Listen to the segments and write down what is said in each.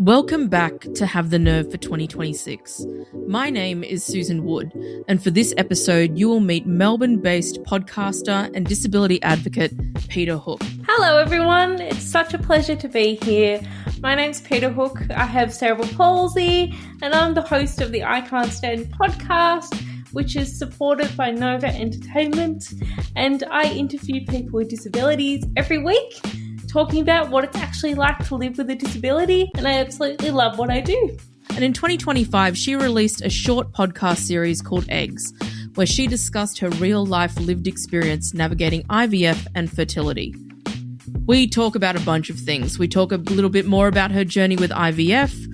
Welcome back to Have the Nerve for 2026. My name is Susan Wood, and for this episode, you will meet Melbourne-based podcaster and disability advocate Peta Hooke. Hello everyone, it's such a pleasure to be here. My name's Peta Hooke, I have cerebral palsy, and I'm the host of the I Can't Stand podcast, which is supported by Nova Entertainment, and I interview people with disabilities every week, talking about what it's actually like to live with a disability, and I absolutely love what I do. And in 2025, she released a short podcast series called Eggs, where she discussed her real-life lived experience navigating IVF and fertility. We talk about a bunch of things. We talk a little bit more about her journey with IVF,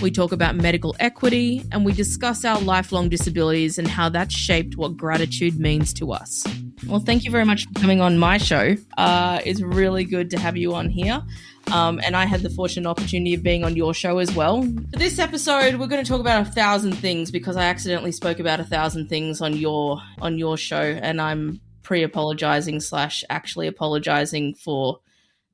we talk about medical equity, and we discuss our lifelong disabilities and how that's shaped what gratitude means to us. Well, thank you very much for coming on my show. It's really good to have you on here. And I had the fortunate opportunity of being on your show as well. For this episode, we're going to talk about 1,000 things because I accidentally spoke about 1,000 things on your show, and I'm pre-apologizing / actually apologizing for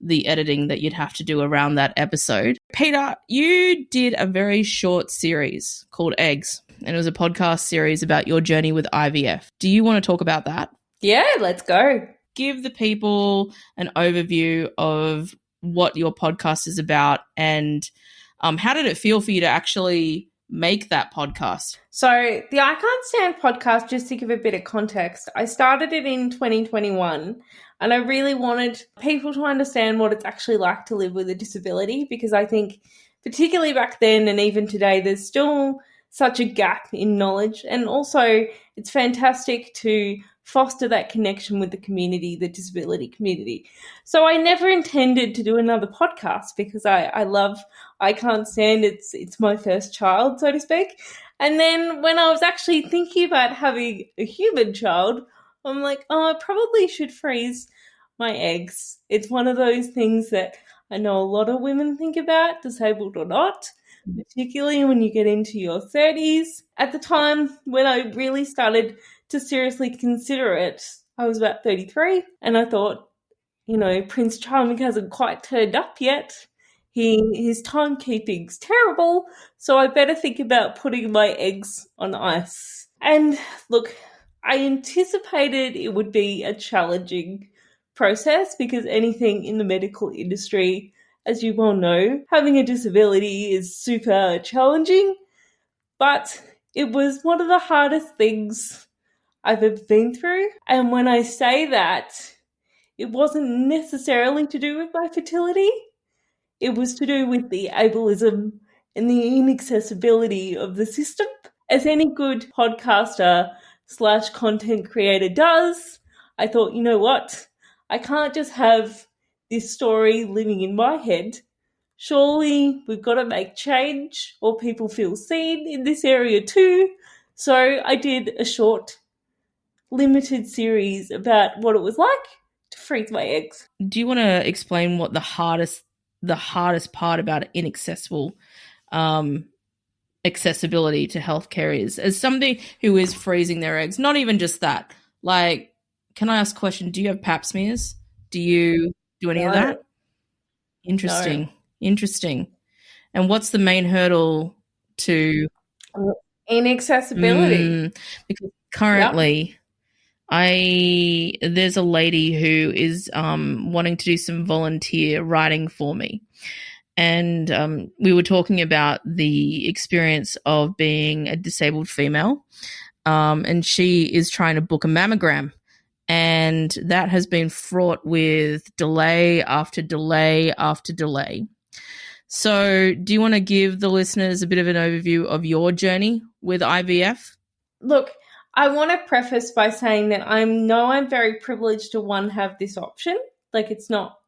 the editing that you'd have to do around that episode. Peter, you did a very short series called Eggs, and it was a podcast series about your journey with IVF. Do you want to talk about that? Yeah, let's go. Give the people an overview of what your podcast is about and how did it feel for you to actually make that podcast? So the I Can't Stand podcast, just to give a bit of context, I started it in 2021 and I really wanted people to understand what it's actually like to live with a disability, because I think particularly back then and even today, there's still such a gap in knowledge, and also it's fantastic to foster that connection with the community, the disability community. So I never intended to do another podcast because I love I Can't Stand. It's my first child, so to speak. And then when I was actually thinking about having a human child, I'm like, oh, I probably should freeze my eggs. It's one of those things that I know a lot of women think about, disabled or not, particularly when you get into your 30s. At the time when I really started to seriously consider it, I was about 33, and I thought, Prince Charming hasn't quite turned up yet. His timekeeping's terrible, so I better think about putting my eggs on ice. And look, I anticipated it would be a challenging process because anything in the medical industry, as you well know, having a disability is super challenging, but it was one of the hardest things I've ever been through. And when I say that, it wasn't necessarily to do with my fertility. It was to do with the ableism and the inaccessibility of the system. As any good podcaster / content creator does, I thought, you know what? I can't just have this story living in my head. Surely we've got to make change or people feel seen in this area too. So I did a short, limited series about what it was like to freeze my eggs. Do you want to explain what the hardest part about inaccessible accessibility to healthcare is, as somebody who is freezing their eggs? Not even just that. Like, can I ask a question? Do you have pap smears? Do you do any of that? Interesting. No. Interesting. And what's the main hurdle to inaccessibility? Because currently, there's a lady who is wanting to do some volunteer writing for me. And we were talking about the experience of being a disabled female. And she is trying to book a mammogram. And that has been fraught with delay after delay after delay. So do you want to give the listeners a bit of an overview of your journey with IVF? Look, I want to preface by saying that I'm very privileged to, one, have this option. Like, it's not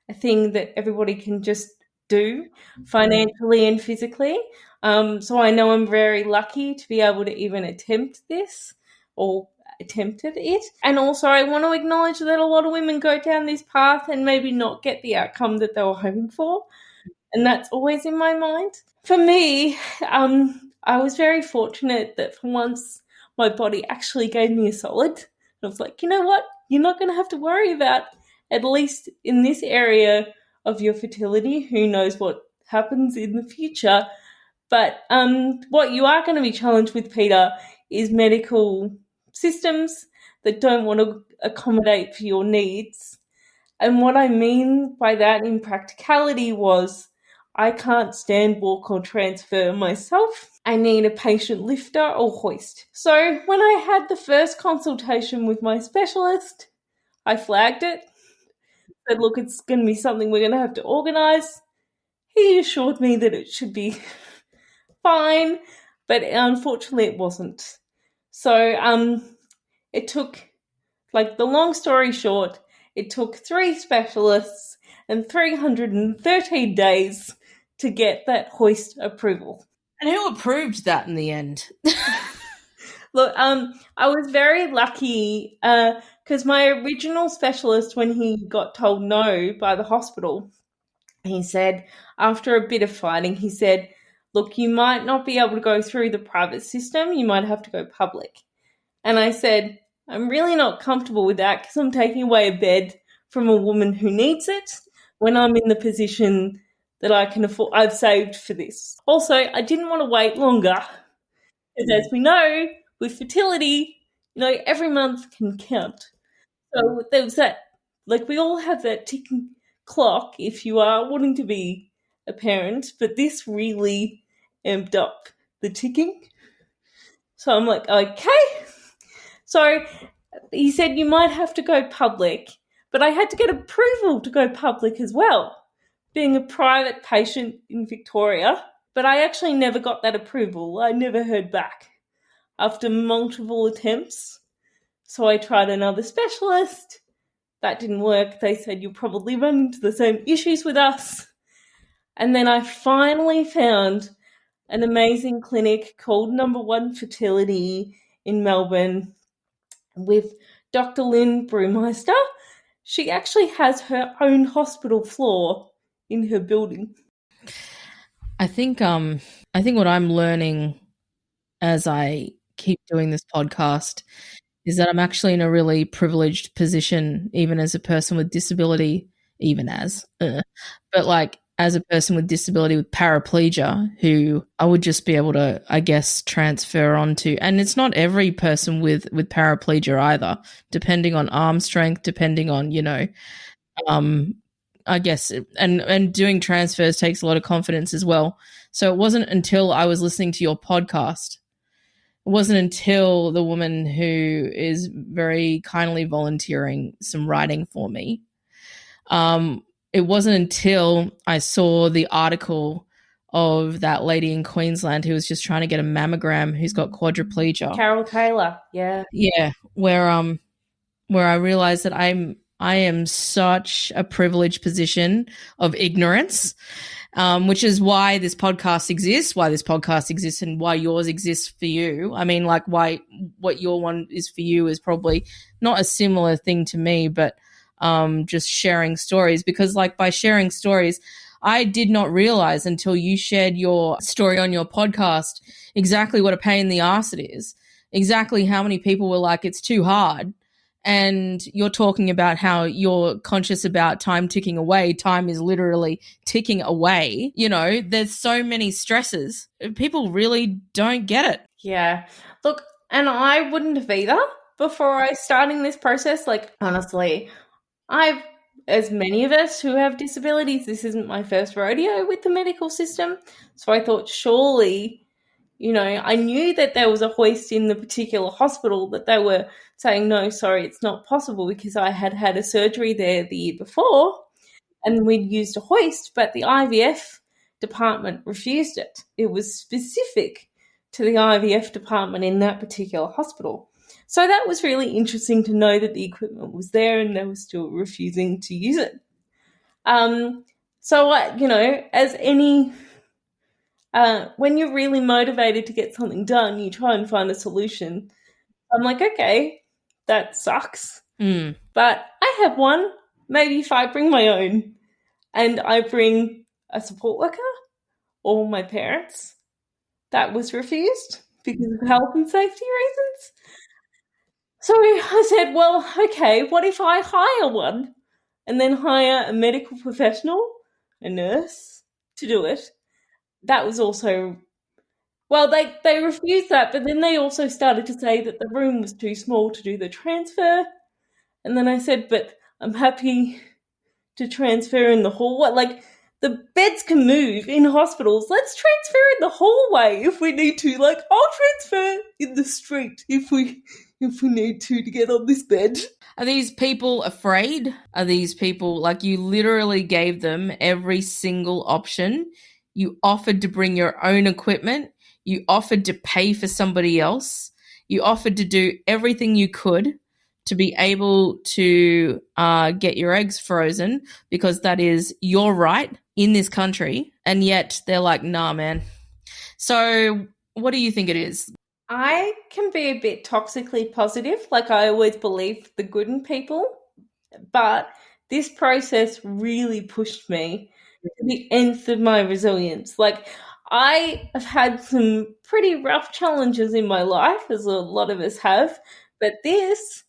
a thing that everybody can just do financially and physically. So I know I'm very lucky to be able to even attempt this or attempted it. And also I want to acknowledge that a lot of women go down this path and maybe not get the outcome that they were hoping for. And that's always in my mind. For me, I was very fortunate that for once my body actually gave me a solid. And I was like, you know what? You're not going to have to worry about, at least in this area of your fertility, who knows what happens in the future. But what you are going to be challenged with, Peter, is medical systems that don't want to accommodate for your needs. And what I mean by that in practicality was I can't stand, walk, or transfer myself. I need a patient lifter or hoist. So when I had the first consultation with my specialist, I flagged it, said, look, it's going to be something we're going to have to organise. He assured me that it should be fine, but unfortunately it wasn't. So it took, like, the long story short, it took 3 specialists and 313 days to get that hoist approval. And who approved that in the end? Look, I was very lucky because my original specialist, when he got told no by the hospital, he said, after a bit of fighting, he said, look, you might not be able to go through the private system, you might have to go public. And I said, I'm really not comfortable with that because I'm taking away a bed from a woman who needs it when I'm in the position that I can afford. I've saved for this. Also, I didn't want to wait longer because, as we know, with fertility, every month can count. So there was that, like, we all have that ticking clock if you are wanting to be a parent, but this really amped up the ticking. So I'm like, okay. So he said you might have to go public, but I had to get approval to go public as well, being a private patient in Victoria. But I actually never got that approval. I never heard back after multiple attempts. So I tried another specialist. That didn't work. They said you'll probably run into the same issues with us. And then I finally found an amazing clinic called Number One Fertility in Melbourne with Dr. Lynn Brewmeister. She actually has her own hospital floor in her building. I think what I'm learning as I keep doing this podcast is that I'm actually in a really privileged position, even as a person with disability, but like as a person with disability with paraplegia, who I would just be able to, I guess, transfer onto. And it's not every person with paraplegia either, depending on arm strength, depending on, I guess, and doing transfers takes a lot of confidence as well. So it wasn't until I was listening to your podcast, it wasn't until the woman who is very kindly volunteering some writing for me, it wasn't until I saw the article of that lady in Queensland who was just trying to get a mammogram who's got quadriplegia. Carol Taylor, yeah. Yeah, where I realized that I am such a privileged position of ignorance, which is why this podcast exists, and why yours exists for you. I mean, like, why what your one is for you is probably not a similar thing to me, but just sharing stories, because, like, by sharing stories, I did not realize until you shared your story on your podcast exactly what a pain in the ass it is, exactly how many people were like, it's too hard. And you're talking about how you're conscious about time ticking away. Time is literally ticking away. There's so many stresses. People really don't get it. Yeah. Look, and I wouldn't have either before I starting this process. Like, honestly, as many of us who have disabilities, this isn't my first rodeo with the medical system. So I thought, surely, I knew that there was a hoist in the particular hospital, that they were saying, no, sorry, it's not possible, because I had had a surgery there the year before and we'd used a hoist, but the IVF department refused it. It was specific to the IVF department in that particular hospital. So that was really interesting to know that the equipment was there and they were still refusing to use it. So, as any... when you're really motivated to get something done, you try and find a solution. I'm like, okay, that sucks. But I have one. Maybe if I bring my own and I bring a support worker or my parents, that was refused because of health and safety reasons. So I said, well, okay, what if I hire one and then hire a medical professional, a nurse, to do it, that was also, well, they refused that, but then they also started to say that the room was too small to do the transfer. And then I said, but I'm happy to transfer in the hallway. Like, the beds can move in hospitals. Let's transfer in the hallway if we need to. Like, I'll transfer in the street if we need to get on this bed. Are these people afraid? Are these people, like, you literally gave them every single option? You offered to bring your own equipment. You offered to pay for somebody else. You offered to do everything you could to be able to get your eggs frozen, because that is your right in this country. And yet they're like, nah, man. So what do you think it is? I can be a bit toxically positive. Like, I always believe the good in people. But this process really pushed me to the nth of my resilience. Like, I have had some pretty rough challenges in my life, as a lot of us have. But this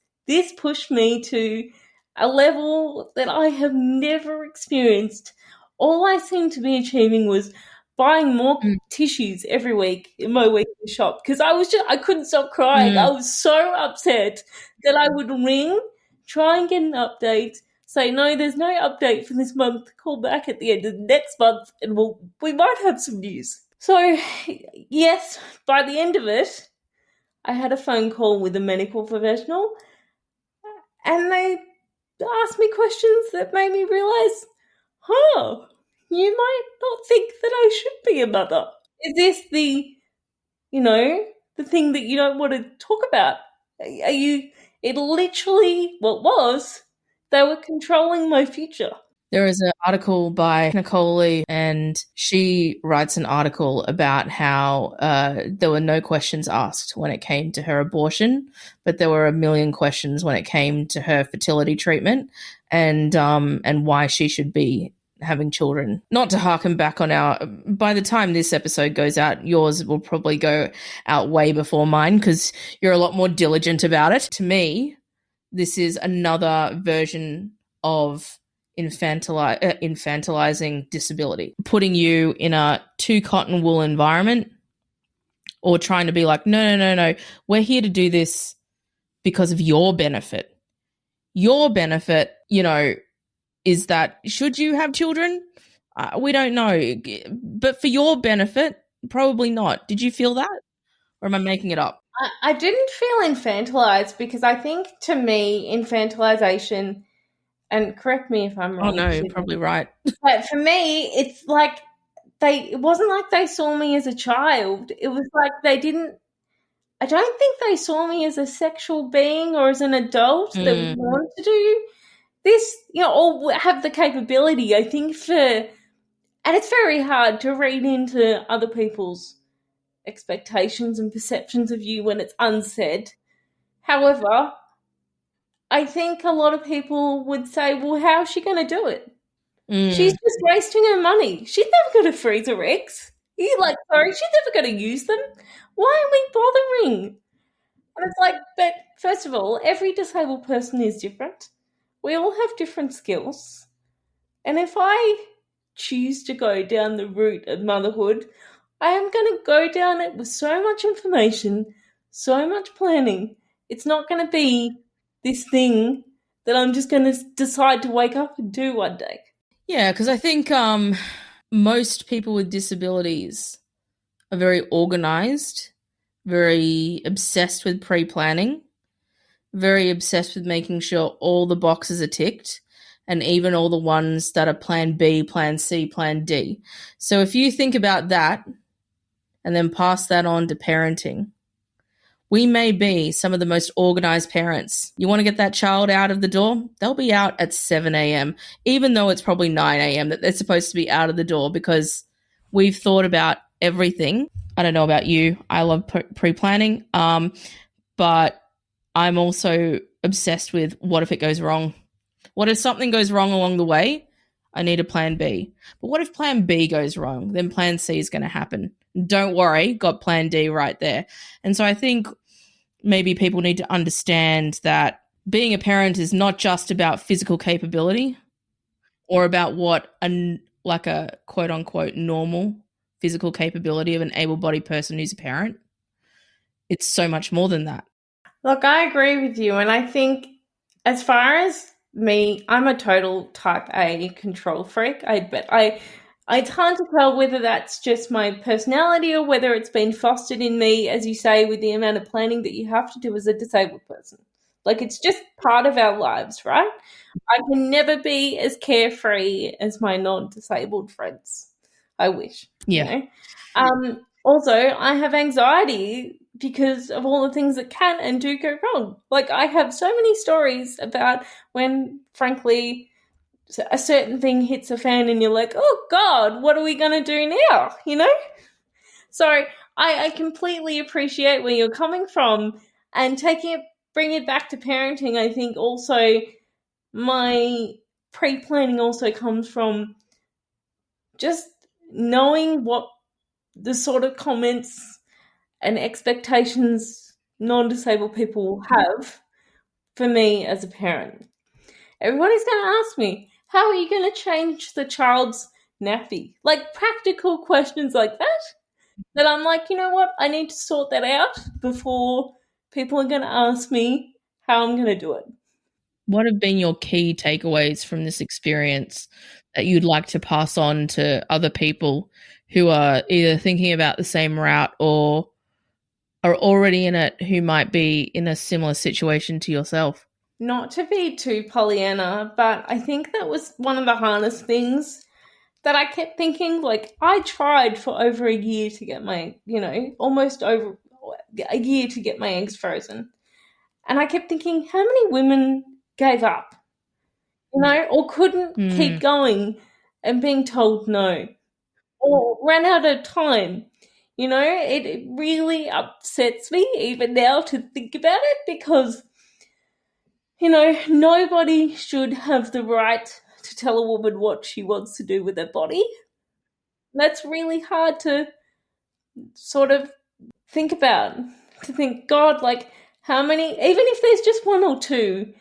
pushed me to a level that I have never experienced. All I seemed to be achieving was buying more tissues every week in my weekly shop, because I couldn't stop crying. I was so upset that I would ring, try and get an update, say, no, there's no update for this month, call back at the end of next month and we might have some news. So, yes, by the end of it, I had a phone call with a medical professional, and they asked me questions that made me realise, you might not think that I should be a mother. Is this the thing that you don't want to talk about? It literally, what was, they were controlling my future. There is an article by Nicole Lee, and she writes an article about how there were no questions asked when it came to her abortion, but there were a million questions when it came to her fertility treatment and why she should be having children. Not to harken back on by the time this episode goes out, yours will probably go out way before mine because you're a lot more diligent about it. To me, this is another version of infantilizing disability, putting you in a too cotton wool environment, or trying to be like, no, we're here to do this because of your benefit. Your benefit, is that should you have children? We don't know. But for your benefit, probably not. Did you feel that? Or am I making it up? I didn't feel infantilized, because I think, to me, infantilization, and correct me if I'm wrong. Oh, no, you're probably right. But for me, it's like it wasn't like they saw me as a child. It was like I don't think they saw me as a sexual being or as an adult that would want to do this, or have the capability, I think, and it's very hard to read into other people's expectations and perceptions of you when it's unsaid. However, I think a lot of people would say, well, how is she going to do it? She's just wasting her money. She's never going to freeze her eggs. She's never going to use them. Why are we bothering? And it's like, but first of all, every disabled person is different. We all have different skills. And if I choose to go down the route of motherhood, I am going to go down it with so much information, so much planning. It's not going to be this thing that I'm just going to decide to wake up and do one day. Yeah, because I think most people with disabilities are very organised, very obsessed with pre-planning, very obsessed with making sure all the boxes are ticked, and even all the ones that are plan B, plan C, plan D. So if you think about that and then pass that on to parenting, we may be some of the most organised parents. You want to get that child out of the door? They'll be out at 7 a.m., even though it's probably 9 a.m. that they're supposed to be out of the door, because we've thought about everything. I don't know about you. I love pre-planning, but I'm also obsessed with what if it goes wrong? What if something goes wrong along the way? I need a plan B. But what if plan B goes wrong? Then plan C is going to happen. Don't worry, got plan D right there. And so I think maybe people need to understand that being a parent is not just about physical capability or about what like a quote unquote normal physical capability of an able-bodied person who's a parent. It's so much more than that. Look, I agree with you. And I think as far as me, I'm a total type A control freak. It's hard to tell whether that's just my personality or whether it's been fostered in me, as you say, with the amount of planning that you have to do as a disabled person. Like, it's just part of our lives, right? I can never be as carefree as my non-disabled friends. I wish. Yeah. You know? Also, I have anxiety because of all the things that can and do go wrong. Like, I have so many stories about when, frankly, a certain thing hits a fan and you're like, oh, God, what are we going to do now? You know? So I completely appreciate where you're coming from, and bring it back to parenting. I think also my pre-planning also comes from just knowing what the sort of comments and expectations non-disabled people have for me as a parent. Everybody's going to ask me, how are you going to change the child's nappy? Like, practical questions like that I'm like, you know what? I need to sort that out before people are going to ask me how I'm going to do it. What have been your key takeaways from this experience that you'd like to pass on to other people who are either thinking about the same route or are already in it, who might be in a similar situation to yourself? Not to be too Pollyanna, but I think that was one of the hardest things that I kept thinking. Like, I tried for over a year to get almost over a year to get my eggs frozen. And I kept thinking, how many women gave up, or couldn't keep going and being told no, or ran out of time. It really upsets me even now to think about it, because, nobody should have the right to tell a woman what she wants to do with her body. That's really hard to sort of think about, to think, God, like, how many, even if there's just one or two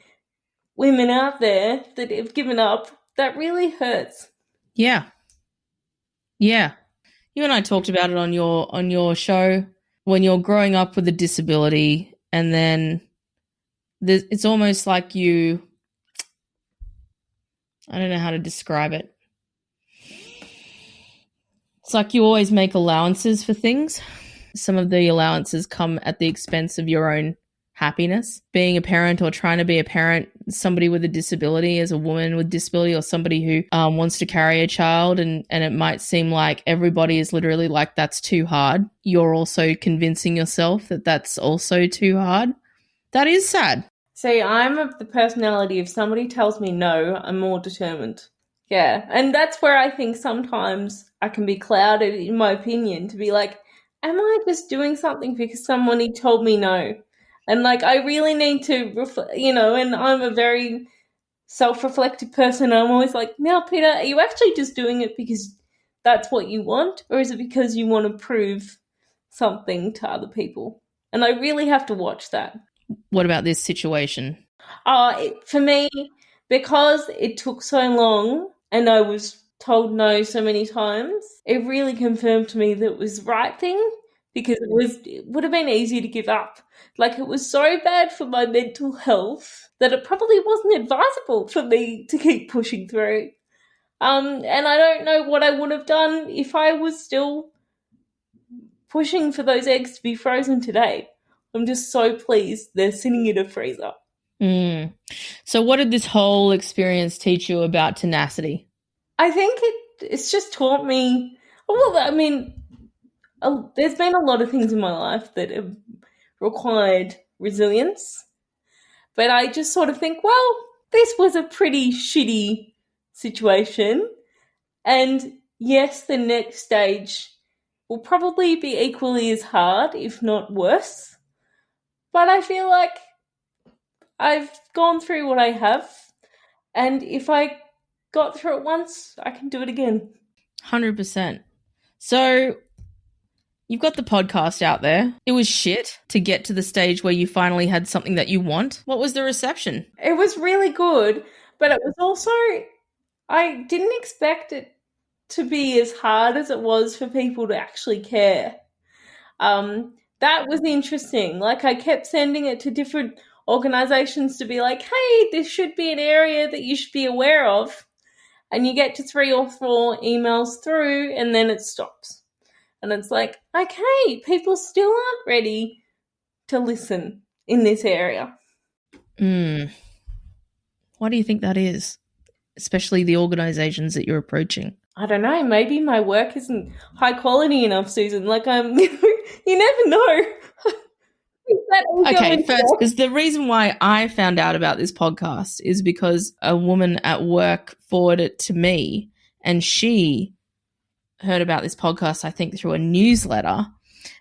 women out there that have given up, that really hurts. Yeah. Yeah. You and I talked about it on your show. When you're growing up with a disability, and then it's almost like I don't know how to describe it. It's like you always make allowances for things. Some of the allowances come at the expense of your own happiness. Being a parent, or trying to be a parent, somebody with a disability, as a woman with disability, or somebody who wants to carry a child, and it might seem like everybody is literally like, that's too hard. You're also convincing yourself that that's also too hard. That is sad. See, I'm of the personality, if somebody tells me no, I'm more determined. Yeah, and that's where I think sometimes I can be clouded in my opinion, to be like, am I just doing something because somebody told me no? And, like, I really need to, and I'm a very self-reflective person. I'm always like, now, Peter, are you actually just doing it because that's what you want? Or is it because you want to prove something to other people? And I really have to watch that. What about this situation? For me, because it took so long and I was told no so many times, it really confirmed to me that it was the right thing, because it would have been easy to give up. Like, it was so bad for my mental health that it probably wasn't advisable for me to keep pushing through. And I don't know what I would have done if I was still pushing for those eggs to be frozen today. I'm just so pleased they're sitting in a freezer. So what did this whole experience teach you about tenacity? I think it's just taught me, well, I mean, there's been a lot of things in my life that have required resilience, but I just sort of think, well, this was a pretty shitty situation, and yes, the next stage will probably be equally as hard, if not worse, but I feel like I've gone through what I have, and if I got through it once, I can do it again. 100%. So you've got the podcast out there. It was shit to get to the stage where you finally had something that you want. What was the reception? It was really good, but it was also, I didn't expect it to be as hard as it was for people to actually care. That was interesting. Like, I kept sending it to different organizations to be like, hey, this should be an area that you should be aware of. And you get to 3 or 4 emails through and then it stops. And it's like, okay, people still aren't ready to listen in this area. Why do you think that is? Especially the organizations that you're approaching. I don't know. Maybe my work isn't high quality enough, Susan. Like, you never know. Okay, first, because the reason why I found out about this podcast is because a woman at work forwarded it to me, and she heard about this podcast, I think, through a newsletter.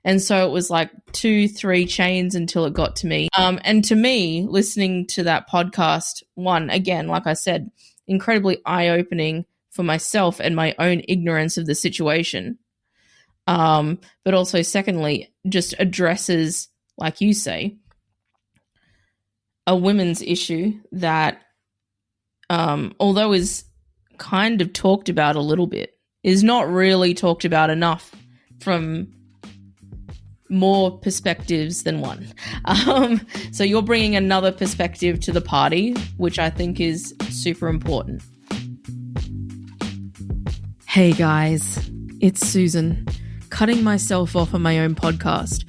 And so it was like 2-3 chains until it got to me. And to me, listening to that podcast, one, again, like I said, incredibly eye-opening for myself and my own ignorance of the situation. But also, secondly, just addresses, like you say, a women's issue that, although is kind of talked about a little bit, is not really talked about enough from more perspectives than one. So you're bringing another perspective to the party, which I think is super important. Hey guys, it's Susan, cutting myself off on my own podcast.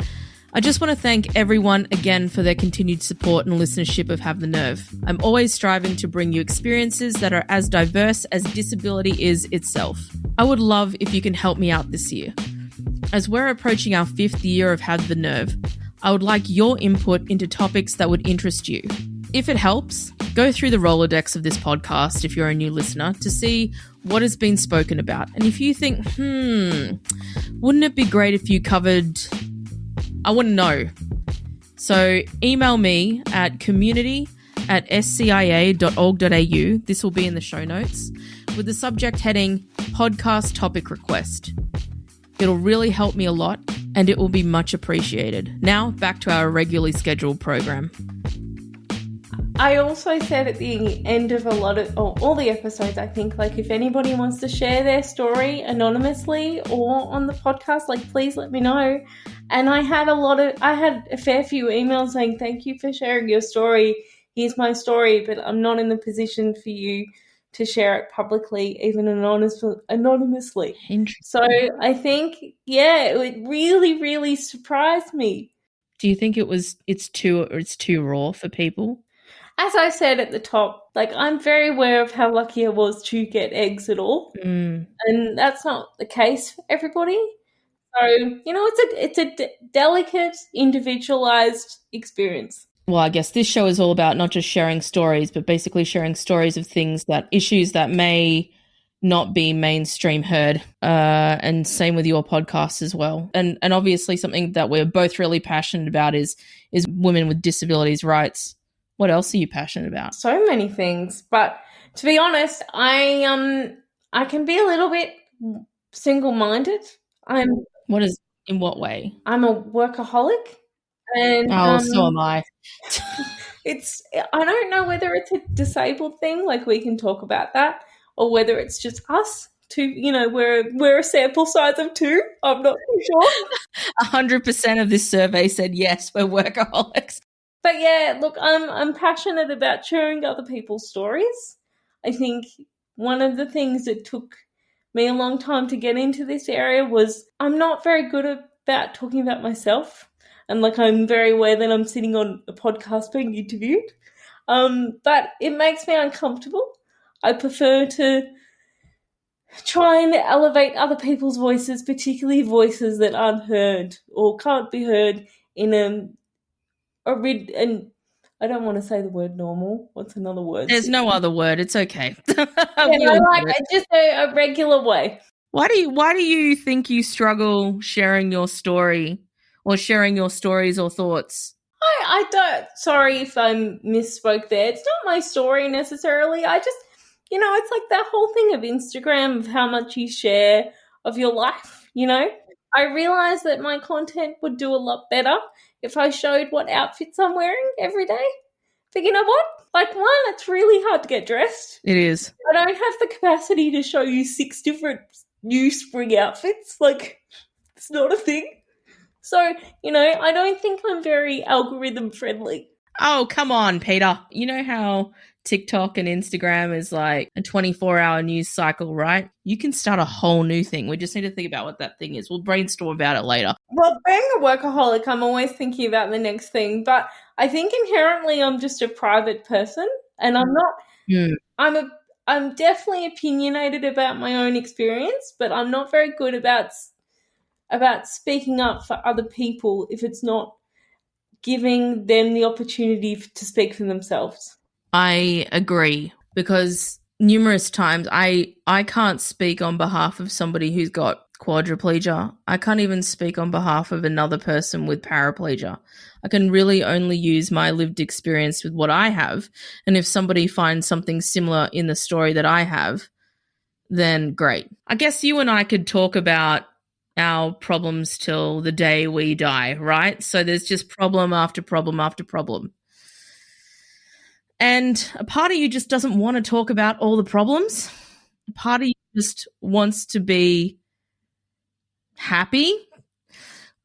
I just want to thank everyone again for their continued support and listenership of Have the Nerve. I'm always striving to bring you experiences that are as diverse as disability is itself. I would love if you can help me out this year. As we're approaching our 5th year of Have the Nerve, I would like your input into topics that would interest you. If it helps, go through the Rolodex of this podcast if you're a new listener to see what has been spoken about. And if you think, wouldn't it be great if you covered... I want to know. So email me at community@scia.org.au. This will be in the show notes with the subject heading podcast topic request. It'll really help me a lot and it will be much appreciated. Now back to our regularly scheduled program. I also said at the end of all the episodes, I think, like, if anybody wants to share their story anonymously or on the podcast, like, please let me know. And I had a fair few emails saying, thank you for sharing your story. Here's my story, but I'm not in the position for you to share it publicly, even anonymously. So I think, it really, really surprised me. Do you think it's too raw for people? As I said at the top, like, I'm very aware of how lucky I was to get eggs at all. And that's not the case for everybody. So, it's a delicate, individualized experience. Well, I guess this show is all about not just sharing stories, but basically sharing stories of issues that may not be mainstream heard. And same with your podcast as well. And obviously something that we're both really passionate about is women with disabilities rights. What else are you passionate about? So many things. But to be honest, I can be a little bit single-minded. In what way? I'm a workaholic. And so am I. I don't know whether it's a disabled thing, like we can talk about that, or whether it's just us two, we're a sample size of 2. I'm not too sure. 100% of this survey said yes, we're workaholics. But yeah, look, I'm passionate about sharing other people's stories. I think one of the things that took me a long time to get into this area was I'm not very good about talking about myself. And like, I'm very aware that I'm sitting on a podcast being interviewed. But it makes me uncomfortable. I prefer to try and elevate other people's voices, particularly voices that aren't heard or can't be heard in and I don't want to say the word normal. What's another word? There's no other word. It's okay. Just a regular way. Why do you think you struggle sharing your story or sharing your stories or thoughts? I don't. Sorry if I misspoke there. It's not my story necessarily. I just, it's like that whole thing of Instagram, of how much you share of your life, I realized that my content would do a lot better if I showed what outfits I'm wearing every day, But you know what? Like, one, it's really hard to get dressed. It is. I don't have the capacity to show you 6 different new spring outfits. Like, it's not a thing. So, I don't think I'm very algorithm friendly. Oh, come on, Peter. You know how TikTok and Instagram is like a 24-hour news cycle, right? You can start a whole new thing. We just need to think about what that thing is. We'll brainstorm about it later. Well, being a workaholic, I'm always thinking about the next thing. But I think inherently I'm just a private person, and I'm not. I'm definitely opinionated about my own experience, but I'm not very good about speaking up for other people if it's not giving them the opportunity to speak for themselves. I agree, because numerous times I can't speak on behalf of somebody who's got quadriplegia. I can't even speak on behalf of another person with paraplegia. I can really only use my lived experience with what I have. And if somebody finds something similar in the story that I have, then great. I guess you and I could talk about our problems till the day we die, right? So there's just problem after problem after problem. And a part of you just doesn't want to talk about all the problems. A part of you just wants to be happy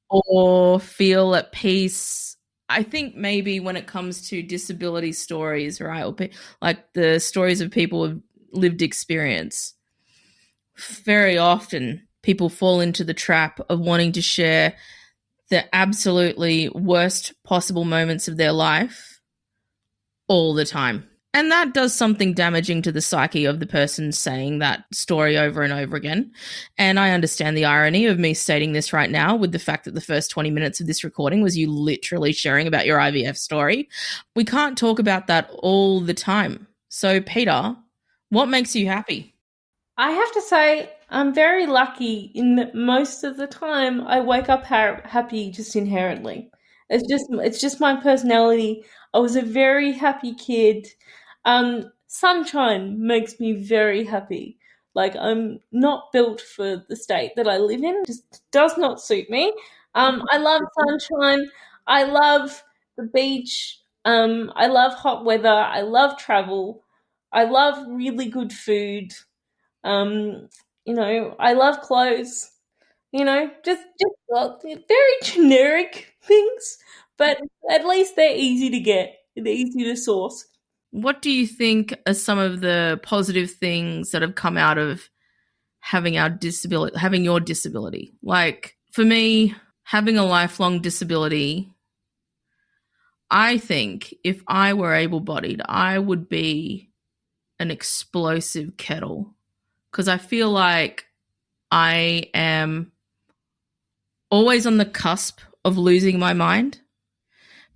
or feel at peace. I think maybe when it comes to disability stories, right, or like the stories of people with lived experience, very often people fall into the trap of wanting to share the absolutely worst possible moments of their life all the time. And that does something damaging to the psyche of the person saying that story over and over again. And I understand the irony of me stating this right now with the fact that the first 20 minutes of this recording was you literally sharing about your IVF story. We can't talk about that all the time. So, Peter, what makes you happy? I have to say, I'm very lucky in that most of the time I wake up happy just inherently. It's just my personality. I was a very happy kid. Sunshine makes me very happy. Like, I'm not built for the state that I live in. It just does not suit me. I love sunshine. I love the beach. I love hot weather. I love travel. I love really good food. I love clothes. Just very generic things, but at least they're easy to get. They're easy to source. What do you think are some of the positive things that have come out of having your disability? Like, for me, having a lifelong disability, I think if I were able-bodied, I would be an explosive kettle, because I feel like I am always on the cusp of losing my mind,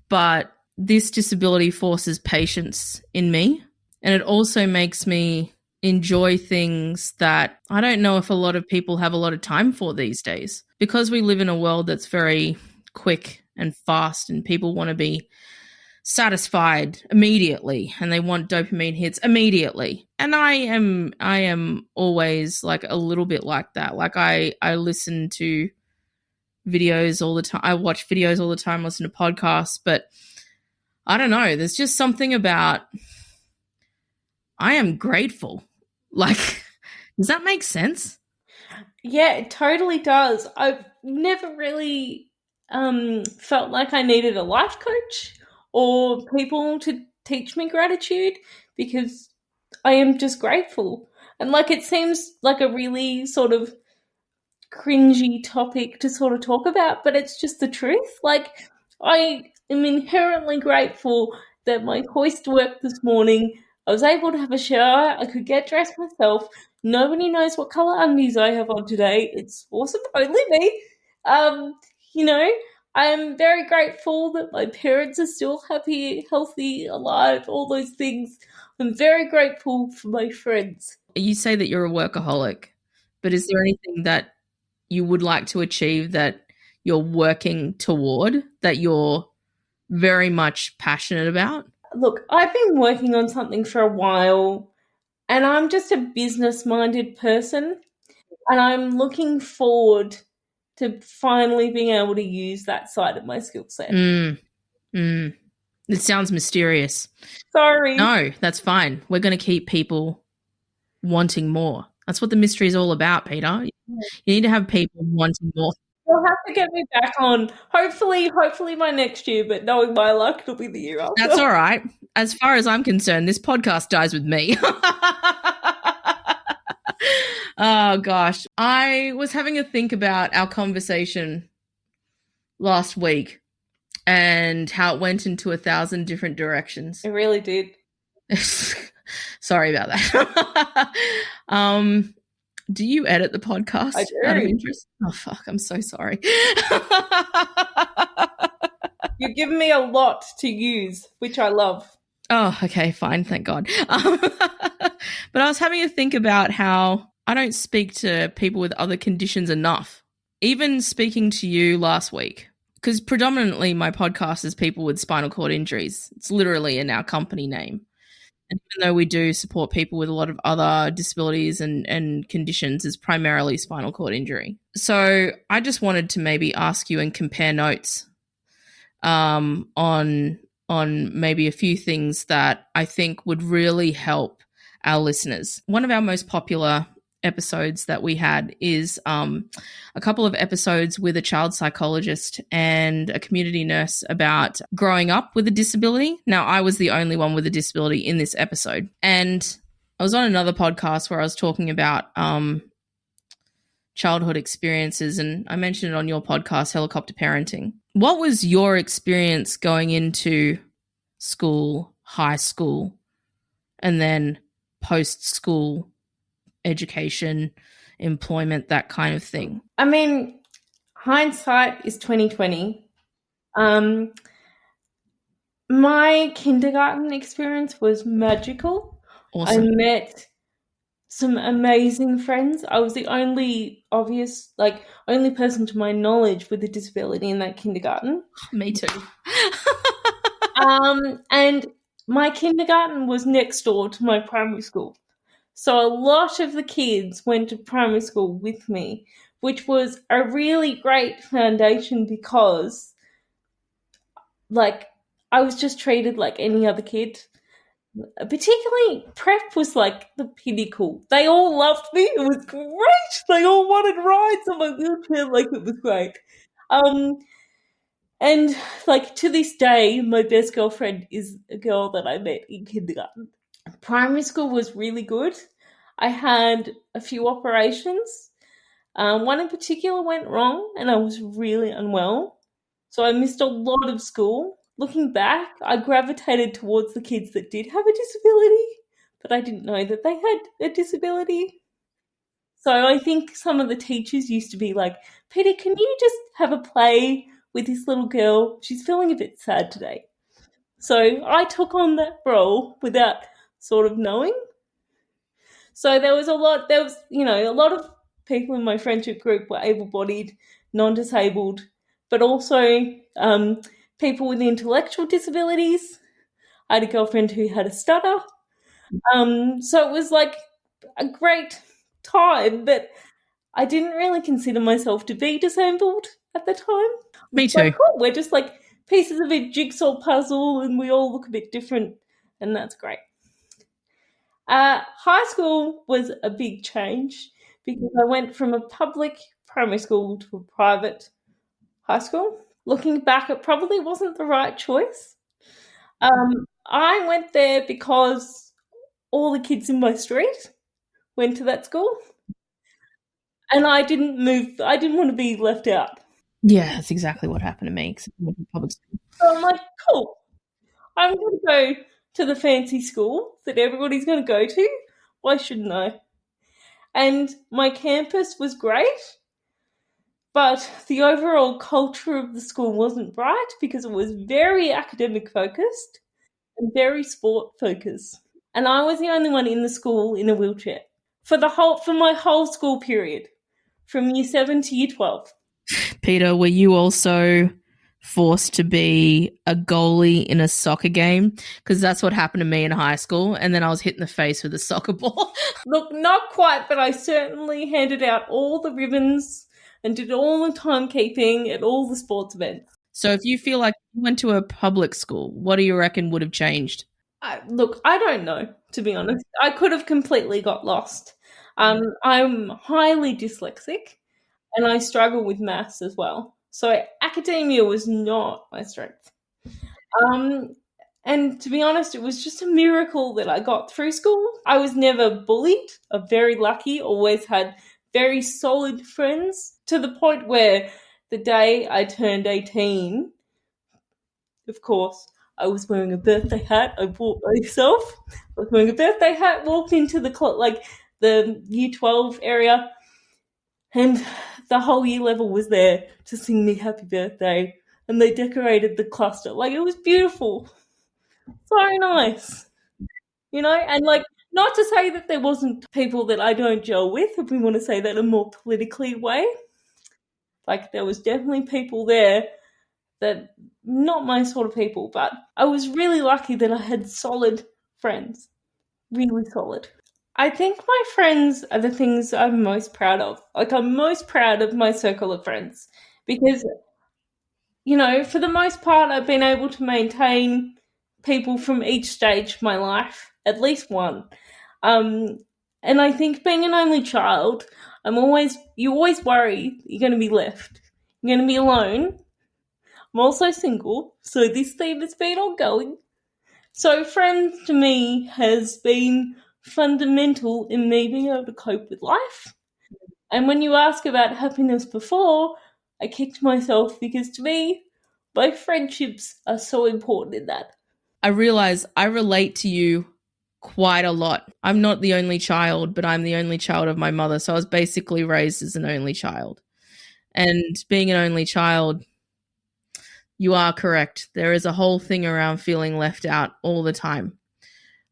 but this disability forces patience in me, and it also makes me enjoy things that I don't know if a lot of people have a lot of time for these days, because we live in a world that's very quick and fast, and people want to be satisfied immediately and they want dopamine hits immediately. And I am always like a little bit like that. Like, I listen to videos all the time. I watch videos all the time, listen to podcasts, but I don't know. There's just something about I am grateful. Like, does that make sense? Yeah, it totally does. I've never really felt like I needed a life coach or people to teach me gratitude, because I am just grateful. And like, it seems like a really sort of cringy topic to sort of talk about, but it's just the truth. Like, I am inherently grateful that my hoist worked this morning. I was able to have a shower. I could get dressed myself. Nobody knows what color undies I have on today. It's awesome. Only me. I'm very grateful that my parents are still happy, healthy, alive, all those things. I'm very grateful for my friends. You say that you're a workaholic, but is there anything that you would like to achieve that you're working toward, that you're very much passionate about? Look, I've been working on something for a while, and I'm just a business-minded person, and I'm looking forward to finally being able to use that side of my skill set. It sounds mysterious. Sorry. No, that's fine. We're going to keep people wanting more. That's what the mystery is all about, Peter. You need to have people wanting more. You'll have to get me back on. Hopefully by next year, but knowing my luck, it'll be the year after. That's all right. As far as I'm concerned, this podcast dies with me. Oh, gosh. I was having a think about our conversation last week and how it went into 1,000 different directions. It really did. Sorry about that. Do you edit the podcast? I do. Out of interest? Oh, fuck. I'm so sorry. You've given me a lot to use, which I love. Oh, okay, fine. Thank God. But I was having a think about how I don't speak to people with other conditions enough. Even speaking to you last week, because predominantly my podcast is people with spinal cord injuries. It's literally in our company name. And even though we do support people with a lot of other disabilities and conditions, it's primarily spinal cord injury. So I just wanted to maybe ask you and compare notes on maybe a few things that I think would really help our listeners. One of our most popular episodes that we had is a couple of episodes with a child psychologist and a community nurse about growing up with a disability. Now, I was the only one with a disability in this episode. And I was on another podcast where I was talking about childhood experiences, and I mentioned it on your podcast, Helicopter Parenting. What was your experience going into school, high school, and then post-school education, employment, that kind of thing? I mean, hindsight is 2020. My kindergarten experience was magical. Awesome. I met some amazing friends. I was the only person to my knowledge with a disability in that kindergarten. Me too. And my kindergarten was next door to my primary school. So a lot of the kids went to primary school with me, which was a really great foundation because, I was just treated like any other kid. Particularly, prep was like the pinnacle. They all loved me. It was great. They all wanted rides on my wheelchair. It was great. And to this day, my best girlfriend is a girl that I met in kindergarten. Primary school was really good. I had a few operations. One in particular went wrong and I was really unwell. So I missed a lot of school. Looking back, I gravitated towards the kids that did have a disability, but I didn't know that they had a disability. So I think some of the teachers used to be like, Peter, can you just have a play with this little girl? She's feeling a bit sad today. So I took on that role without sort of knowing. So there was a lot of people in my friendship group were able-bodied, non-disabled, but also people with intellectual disabilities. I had a girlfriend who had a stutter. So it was like a great time, but I didn't really consider myself to be disabled at the time. Me too. Cool. We're just like pieces of a jigsaw puzzle and we all look a bit different, and that's great. High school was a big change because I went from a public primary school to a private high school. Looking back, it probably wasn't the right choice. I went there because all the kids in my street went to that school, and I didn't want to be left out. Yeah, that's exactly what happened to me. Except I went to public school. So I'm like, cool. I'm going to go to the fancy school that everybody's going to go to. Why shouldn't I? And my campus was great, but the overall culture of the school wasn't right because it was very academic focused and very sport focused. And I was the only one in the school in a wheelchair for my whole school period, from year 7 to year 12. Peter, were you also forced to be a goalie in a soccer game? Because that's what happened to me in high school, and then I was hit in the face with a soccer ball. Look, not quite, but I certainly handed out all the ribbons and did all the timekeeping at all the sports events. So if you feel like you went to a public school, what do you reckon would have changed? Look, I don't know, to be honest. I could have completely got lost. I'm highly dyslexic and I struggle with maths as well. So academia was not my strength. And to be honest, it was just a miracle that I got through school. I was never bullied. I'm very lucky, always had very solid friends, to the point where the day I turned 18, of course, I was wearing a birthday hat. I bought myself. I was wearing a birthday hat, walked into the year 12 area, and the whole year level was there to sing me happy birthday. And they decorated the cluster. It was beautiful. So nice. And not to say that there wasn't people that I don't gel with, if we want to say that in a more politically way. There was definitely people there that not my sort of people, but I was really lucky that I had solid friends. Really solid. I think my friends are the things I'm most proud of. I'm most proud of my circle of friends because, for the most part, I've been able to maintain people from each stage of my life, at least one. And I think being an only child, you always worry you're going to be left. You're going to be alone. I'm also single, so this theme has been ongoing. So friends to me has been fundamental in me being able to cope with life. And when you ask about happiness before, I kicked myself because to me, my friendships are so important in that. I realize I relate to you quite a lot. I'm not the only child, but I'm the only child of my mother. So I was basically raised as an only child. And being an only child, you are correct. There is a whole thing around feeling left out all the time.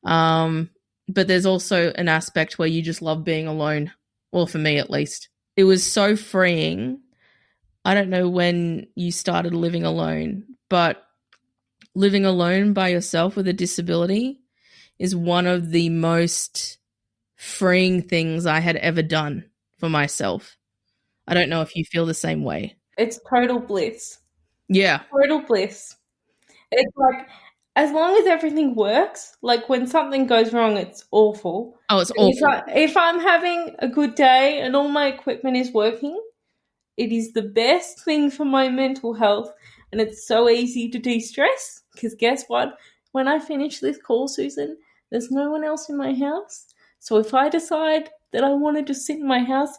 But there's also an aspect where you just love being alone. Well, for me at least. It was so freeing. I don't know when you started living alone, but living alone by yourself with a disability is one of the most freeing things I had ever done for myself. I don't know if you feel the same way. It's total bliss. Yeah. Total bliss. It's as long as everything works, when something goes wrong, it's awful. Oh, it's awful. If I'm having a good day and all my equipment is working, it is the best thing for my mental health, and it's so easy to de-stress, because guess what? When I finish this call, Susan, there's no one else in my house. So if I decide that I want to just sit in my house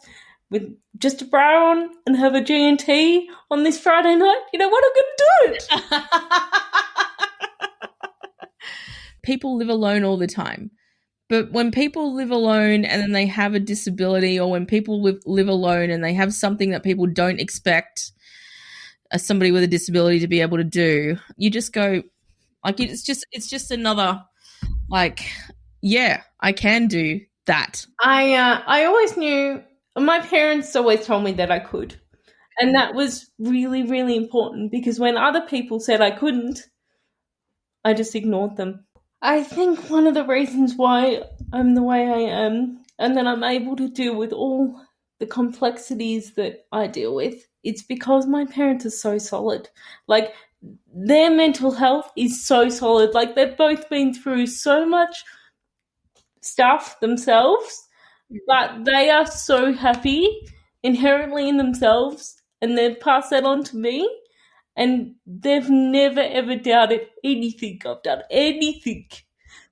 with just a bra on and have a G&T on this Friday night, you know what? I'm going to do it. People live alone all the time. But when people live alone and then they have a disability, or when people live alone and they have something that people don't expect somebody with a disability to be able to do, you just go, it's just another, yeah, I can do that. I always knew, my parents always told me that I could. And that was really, really important, because when other people said I couldn't, I just ignored them. I think one of the reasons why I'm the way I am, and that I'm able to deal with all the complexities that I deal with, it's because my parents are so solid. Their mental health is so solid. They've both been through so much stuff themselves, but they are so happy inherently in themselves, and they've passed that on to me. And they've never, ever doubted anything I've done. Anything.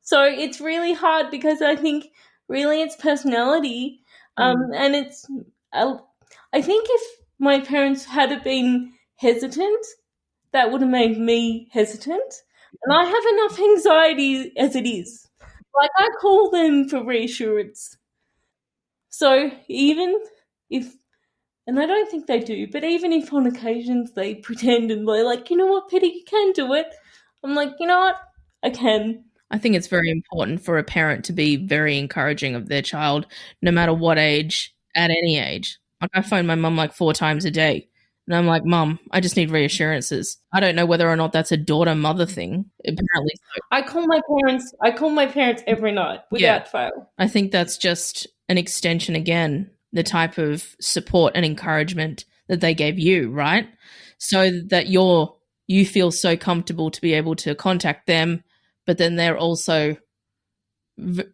So it's really hard, because I think really it's personality. And it's, I think if my parents had been hesitant, that would have made me hesitant. And I have enough anxiety as it is. I call them for reassurance. So even if, and I don't think they do, but even if on occasions they pretend and they're like, you know what, Peta, you can do it. I'm like, you know what, I can. I think it's very important for a parent to be very encouraging of their child, no matter what age, at any age. I phone my mum 4 times a day, and I'm like, Mum, I just need reassurances. I don't know whether or not that's a daughter-mother thing. Apparently so. I call my parents every night without fail. I think that's just an extension, again, the type of support and encouragement that they gave you, right? So that you're you feel so comfortable to be able to contact them, but then they're also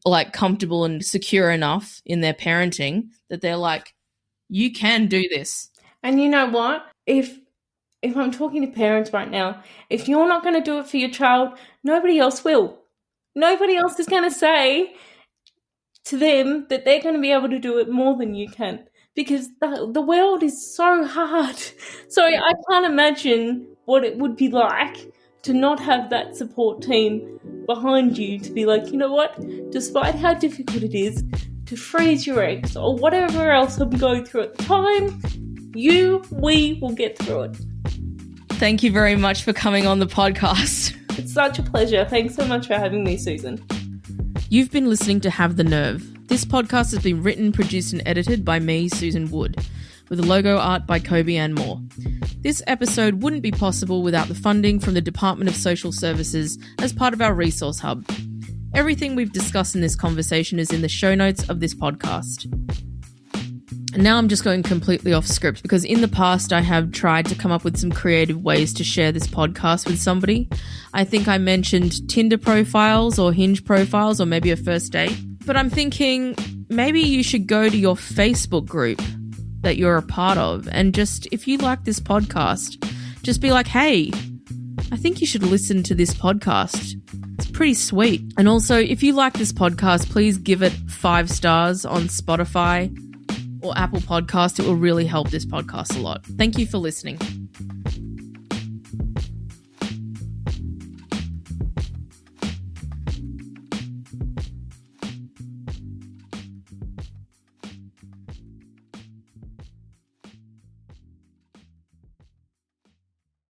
like comfortable and secure enough in their parenting that they're like, you can do this. And you know what? If I'm talking to parents right now, if you're not going to do it for your child, nobody else will. Nobody else is going to say to them that they're going to be able to do it more than you can, because the world is so hard. So I can't imagine what it would be like to not have that support team behind you to be like, you know what, despite how difficult it is to freeze your eggs or whatever else I'm going through at the time, we will get through it. Thank you very much for coming on the podcast. It's such a pleasure. Thanks so much for having me, Susan. You've been listening to Have the Nerve. This podcast has been written, produced and edited by me, Susan Wood, with logo art by Kobe and Moore. This episode wouldn't be possible without the funding from the Department of Social Services as part of our resource hub. Everything we've discussed in this conversation is in the show notes of this podcast. And now I'm just going completely off script because in the past I have tried to come up with some creative ways to share this podcast with somebody. I think I mentioned Tinder profiles or Hinge profiles or maybe a first date. But I'm thinking maybe you should go to your Facebook group that you're a part of and just, if you like this podcast, just be like, hey, I think you should listen to this podcast. It's pretty sweet. And also, if you like this podcast, please give it 5 stars on Spotify or Apple Podcast. It will really help this podcast a lot. Thank you for listening.